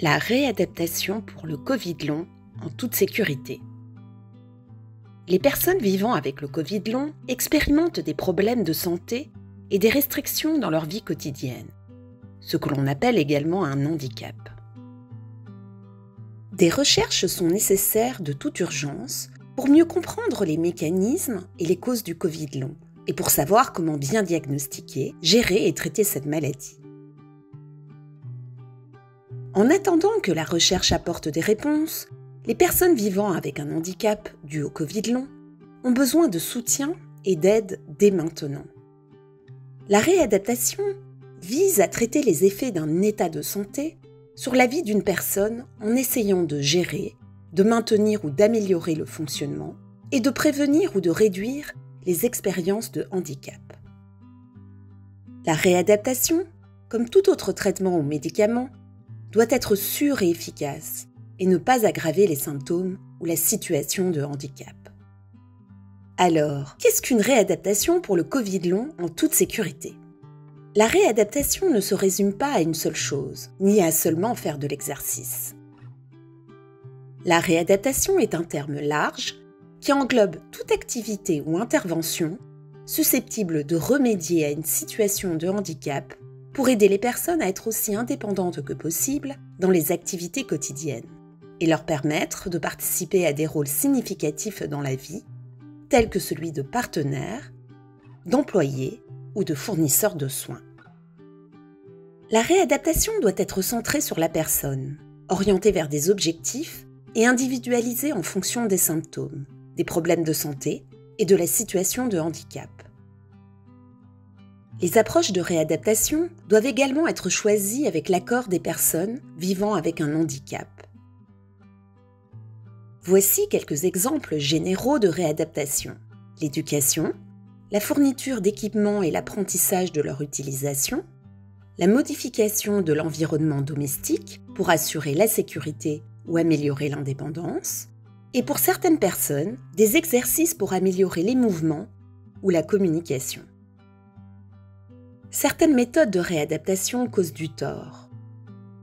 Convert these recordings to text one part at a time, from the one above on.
La réadaptation pour le Covid long en toute sécurité. Les personnes vivant avec le Covid long expérimentent des problèmes de santé et des restrictions dans leur vie quotidienne, ce que l'on appelle également un handicap. Des recherches sont nécessaires de toute urgence pour mieux comprendre les mécanismes et les causes du Covid long et pour savoir comment bien diagnostiquer, gérer et traiter cette maladie. En attendant que la recherche apporte des réponses, les personnes vivant avec un handicap dû au Covid long ont besoin de soutien et d'aide dès maintenant. La réadaptation vise à traiter les effets d'un état de santé sur la vie d'une personne en essayant de gérer, de maintenir ou d'améliorer le fonctionnement et de prévenir ou de réduire les expériences de handicap. La réadaptation, comme tout autre traitement ou médicament, doit être sûre et efficace et ne pas aggraver les symptômes ou la situation de handicap. Alors, qu'est-ce qu'une réadaptation pour le Covid long en toute sécurité ? La réadaptation ne se résume pas à une seule chose, ni à seulement faire de l'exercice. La réadaptation est un terme large qui englobe toute activité ou intervention susceptible de remédier à une situation de handicap pour aider les personnes à être aussi indépendantes que possible dans les activités quotidiennes et leur permettre de participer à des rôles significatifs dans la vie, tels que celui de partenaire, d'employé ou de fournisseur de soins. La réadaptation doit être centrée sur la personne, orientée vers des objectifs et individualisée en fonction des symptômes, des problèmes de santé et de la situation de handicap. Les approches de réadaptation doivent également être choisies avec l'accord des personnes vivant avec un handicap. Voici quelques exemples généraux de réadaptation. L'éducation, la fourniture d'équipements et l'apprentissage de leur utilisation, la modification de l'environnement domestique pour assurer la sécurité ou améliorer l'indépendance, et pour certaines personnes, des exercices pour améliorer les mouvements ou la communication. Certaines méthodes de réadaptation causent du tort.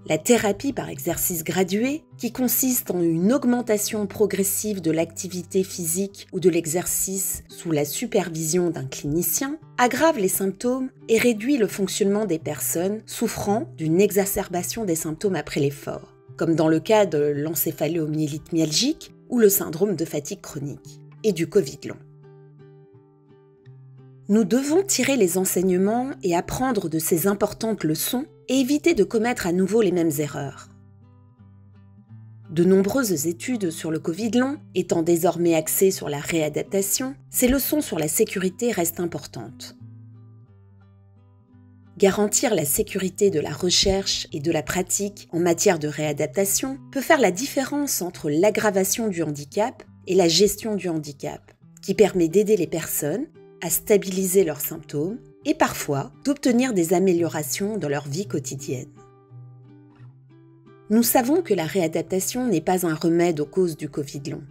La thérapie par exercice gradué, qui consiste en une augmentation progressive de l'activité physique ou de l'exercice sous la supervision d'un clinicien, aggrave les symptômes et réduit le fonctionnement des personnes souffrant d'une exacerbation des symptômes après l'effort, comme dans le cas de l'encéphalomyélite myalgique ou le syndrome de fatigue chronique, et du Covid long. Nous devons tirer les enseignements et apprendre de ces importantes leçons et éviter de commettre à nouveau les mêmes erreurs. De nombreuses études sur le Covid long étant désormais axées sur la réadaptation, ces leçons sur la sécurité restent importantes. Garantir la sécurité de la recherche et de la pratique en matière de réadaptation peut faire la différence entre l'aggravation du handicap et la gestion du handicap, qui permet d'aider les personnes à stabiliser leurs symptômes et parfois d'obtenir des améliorations dans leur vie quotidienne. Nous savons que la réadaptation n'est pas un remède aux causes du Covid long.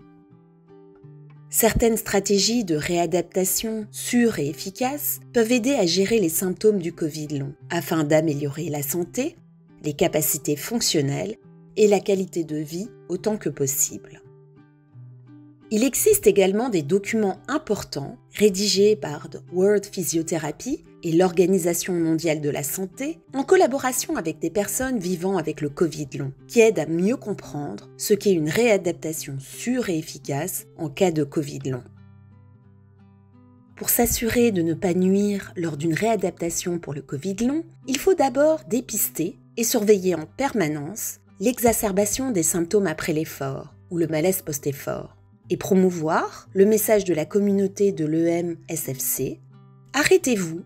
Certaines stratégies de réadaptation sûres et efficaces peuvent aider à gérer les symptômes du Covid long afin d'améliorer la santé, les capacités fonctionnelles et la qualité de vie autant que possible. Il existe également des documents importants rédigés par The World Physiotherapy et l'Organisation mondiale de la santé en collaboration avec des personnes vivant avec le Covid long qui aident à mieux comprendre ce qu'est une réadaptation sûre et efficace en cas de Covid long. Pour s'assurer de ne pas nuire lors d'une réadaptation pour le Covid long, il faut d'abord dépister et surveiller en permanence l'exacerbation des symptômes après l'effort ou le malaise post-effort, et promouvoir le message de la communauté de l'EMSFC « Arrêtez-vous,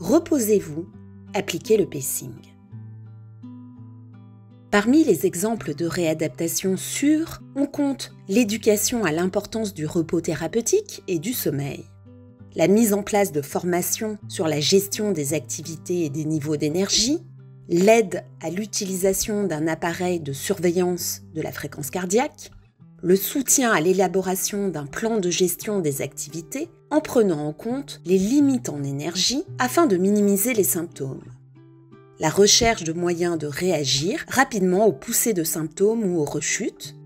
reposez-vous, appliquez le pacing ». Parmi les exemples de réadaptation sûre, on compte l'éducation à l'importance du repos thérapeutique et du sommeil, la mise en place de formations sur la gestion des activités et des niveaux d'énergie, l'aide à l'utilisation d'un appareil de surveillance de la fréquence cardiaque, le soutien à l'élaboration d'un plan de gestion des activités en prenant en compte les limites en énergie afin de minimiser les symptômes, la recherche de moyens de réagir rapidement aux poussées de symptômes ou aux rechutes,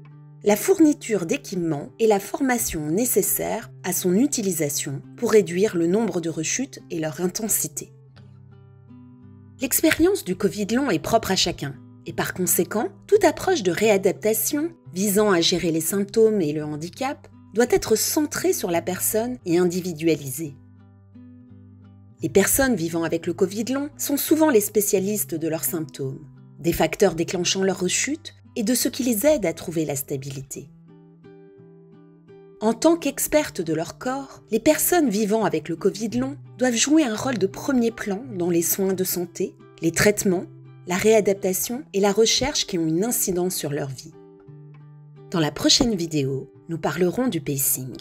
la fourniture d'équipements et la formation nécessaire à son utilisation pour réduire le nombre de rechutes et leur intensité. L'expérience du Covid long est propre à chacun, et par conséquent, toute approche de réadaptation visant à gérer les symptômes et le handicap doit être centrée sur la personne et individualisée. Les personnes vivant avec le Covid long sont souvent les spécialistes de leurs symptômes, des facteurs déclenchant leur rechute et de ce qui les aide à trouver la stabilité. En tant qu'expertes de leur corps, les personnes vivant avec le Covid long doivent jouer un rôle de premier plan dans les soins de santé, les traitements, la réadaptation et la recherche qui ont une incidence sur leur vie. Dans la prochaine vidéo, nous parlerons du pacing.